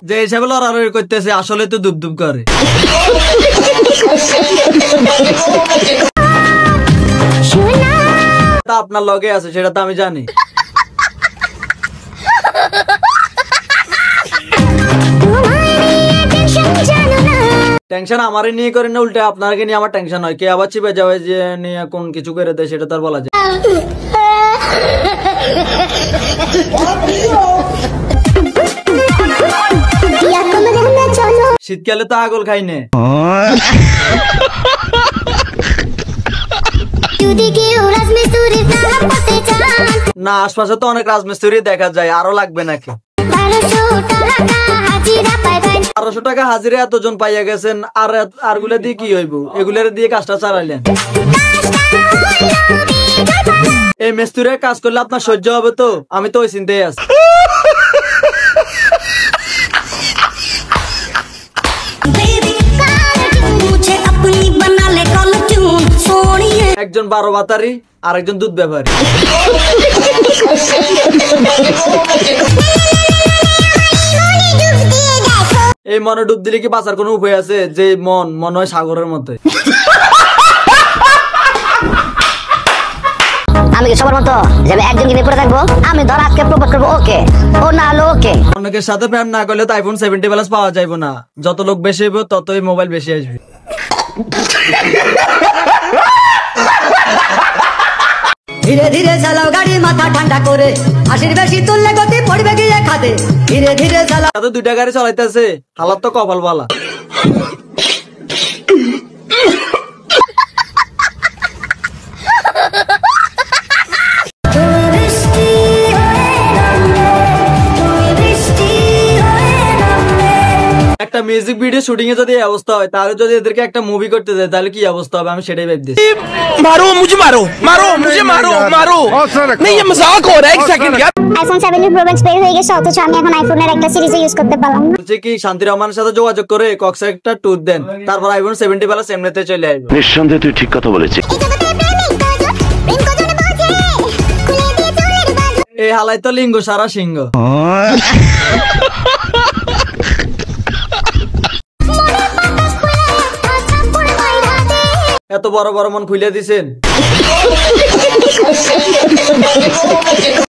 যে হিসাবে লড়ালড়ি করতেছে আসলে তো দুব দুব করে। আপনার লগে আছে সেটা তো আমি জানি। টেনশন আমারই নিয়ে করেন না, উল্টে আপনাকে নিয়ে আমার টেনশন হয়। কে আবার চিপে যাবে যে নিয়ে কোন কিছু করে দেয় সেটা তার বলা যায়। শীতকালে তো আগল খাই নে। না আশপাশে তো অনেক রাজমিস্ত্রি দেখা যায়, আরো লাগবে নাকি? 1200 টাকা হাজিরা এতজন পাইয়া গেছেন, আর গুলা দিয়ে কি হইব? এগুলার দিয়ে কাজটা চালাইলেন। এই মিস্ত্রির কাজ করলে আপনার সহ্য হবে তো? আমি তো ওই চিন্তায় আছি। একজন 12 বাতারি আর একজন দুধ ব্যাপারী। এই মনে ডুব দিলে কি বাঁচার কোনো উপায় আছে? যে মন হয় সাগরের মতো। আমি কি সবার মতো যে একজন কিনে পড়ে থাকবো? আমি ধর আজকে প্রপোজ করবো, ওকে, ও না হলো ওকে। অনেকের সাথে প্রেম না করলে তো আইফোন 70 প্লাস পাওয়া যাবে না। যত লোক বেশি হইব ততই মোবাইল বেশি আসবে। ধীরে ধীরে চালাও গাড়ি, মাথা ঠান্ডা করে, আশির বেশি তুললে গতি পড়বে গিয়ে খাদে। ধীরে ধীরে চালাও। তো 2টা গাড়ি চালাইতেছে, হালাত তো কপাল বালা। একটা মিউজিক ভিডিও শুটিং এ যদি এই অবস্থা হয়, তাহলে যদি এদেরকে একটা মুভি করতে দেয় তাহলে কি অবস্থা হবে? আমি সেটাই ভাবতেছি। मारो मुझे, मारो मारो मुझे, मारो मारो। नहीं ये मजाक हो रहा है, एक सेकंड यार। আইফোন 17 প্রো ম্যাক্স বের হয়ে গেছে, অথচ আমি এখন আইফোনের একটা সিরিজ ইউজ করতে পারলাম না। বলছে কি শান্তি রহমানের সাথে যোগাযোগ করে কক্সে একটা ট্যুর দেন, তারপর আইফোন 70 প্লাস এমনিতে চলে আসবে। নিঃসন্দেহে তুই ঠিক কথা বলেছিস। এই হালাই তো লিঙ্গ সারা সিংহ। এত বড় বড় মন খুলে দিছেন।